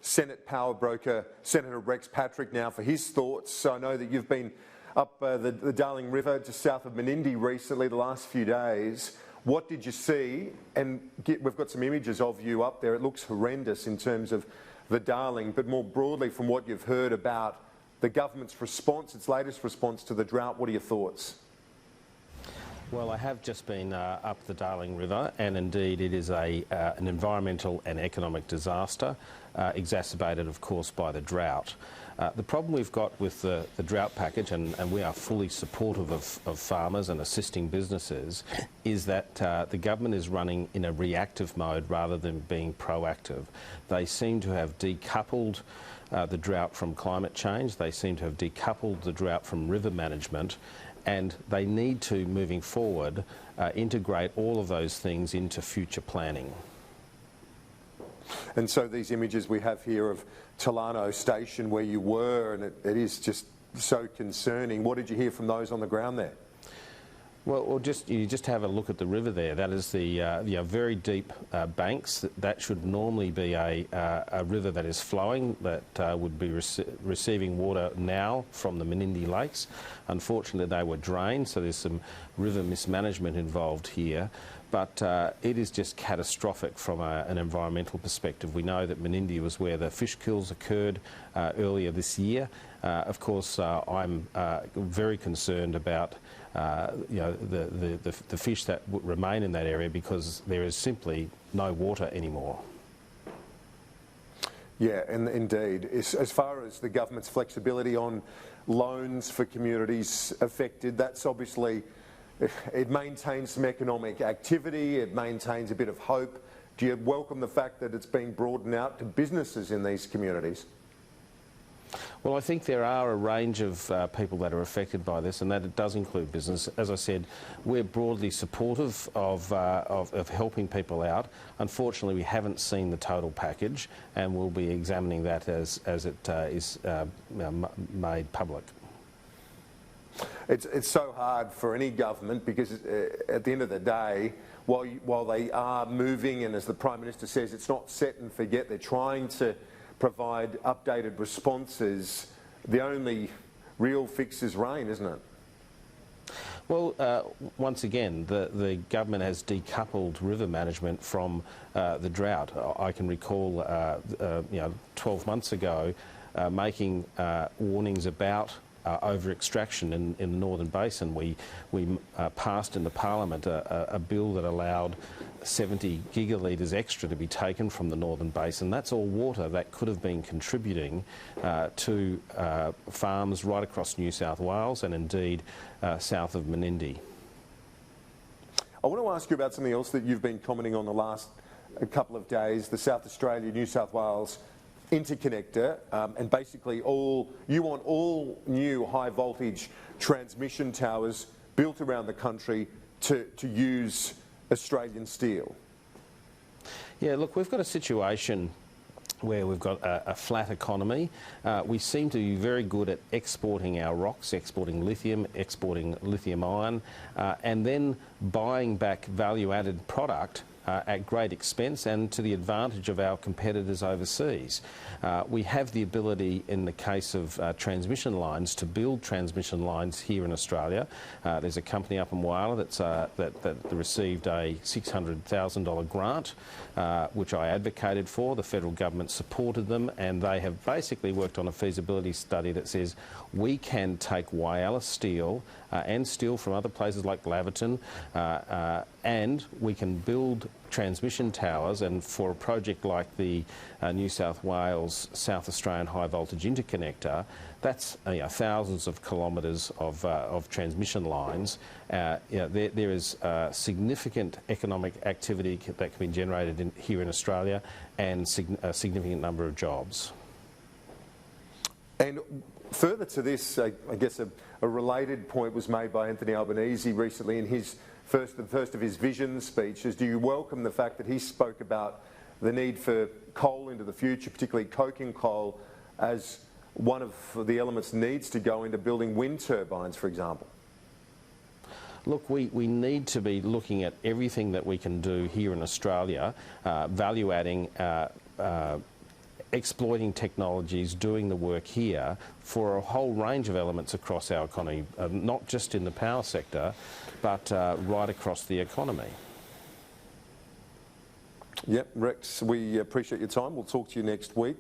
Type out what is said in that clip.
Senate power broker, Senator Rex Patrick, now for his thoughts. So I know that you've been up the Darling River just south of Menindee recently, the last few days. What did you see? And we've got some images of you up there. It looks horrendous in terms of the Darling, but more broadly from what you've heard about the government's response, its latest response to the drought, what are your thoughts? Well, I have just been up the Darling River, and indeed it is an environmental and economic disaster, exacerbated, of course, by the drought. The problem we've got with the drought package, and we are fully supportive of farmers and assisting businesses, is that the government is running in a reactive mode rather than being proactive. They seem to have decoupled the drought from climate change. They seem to have decoupled the drought from river management, and they need to, moving forward, integrate all of those things into future planning. And so these images we have here of Talano Station where you were, and it is just so concerning. What did you hear from those on the ground there? Well, you just have a look at the river there. That is the very deep banks. That should normally be a river that is flowing, that would be receiving water now from the Menindee lakes. Unfortunately, they were drained, so there's some river mismanagement involved here. But it is just catastrophic from an environmental perspective. We know that Menindee was where the fish kills occurred earlier this year. Of course, I'm very concerned about the fish that remain in that area, because there is simply no water anymore. Yeah, and indeed. As far as the government's flexibility on loans for communities affected, that's obviously, it maintains some economic activity, it maintains a bit of hope. Do you welcome the fact that it's being broadened out to businesses in these communities? Well, I think there are a range of people that are affected by this, and that it does include business. As I said, we're broadly supportive of helping people out. Unfortunately, we haven't seen the total package, and we'll be examining that as it is made public. It's so hard for any government, because at the end of the day, while they are moving, and as the Prime Minister says, it's not set and forget, they're trying to provide updated responses. The only real fix is rain, isn't it? Well, once again, the government has decoupled river management from the drought. I can recall 12 months ago making warnings about over-extraction in the Northern Basin. We passed in the Parliament a bill that allowed 70 gigalitres extra to be taken from the Northern Basin. That's all water that could have been contributing to farms right across New South Wales and indeed south of Menindee. I want to ask you about something else that you've been commenting on the last couple of days, the South Australia, New South Wales interconnector, and basically you want all new high voltage transmission towers built around the country to use Australian steel. Yeah, look, we've got a situation where we've got a flat economy. We seem to be very good at exporting our rocks, exporting lithium ion, and then buying back value-added product at great expense and to the advantage of our competitors overseas. We have the ability, in the case of transmission lines, to build transmission lines here in Australia. There's a company up in Whyalla that received a $600,000 grant, which I advocated for. The federal government supported them, and they have basically worked on a feasibility study that says we can take Whyalla steel and steel from other places like Laverton, and we can build transmission towers. And for a project like the New South Wales South Australian high voltage interconnector, that's thousands of kilometres of transmission lines. There is significant economic activity that can be generated here in Australia, and a significant number of jobs. And further to this, I guess a related point was made by Anthony Albanese recently in his first of his vision speeches. Do you welcome the fact that he spoke about the need for coal into the future, particularly coking coal, as one of the elements needs to go into building wind turbines, for example? Look, we need to be looking at everything that we can do here in Australia, value-adding exploiting technologies, doing the work here for a whole range of elements across our economy, not just in the power sector, but right across the economy. Yep, Rex, we appreciate your time. We'll talk to you next week.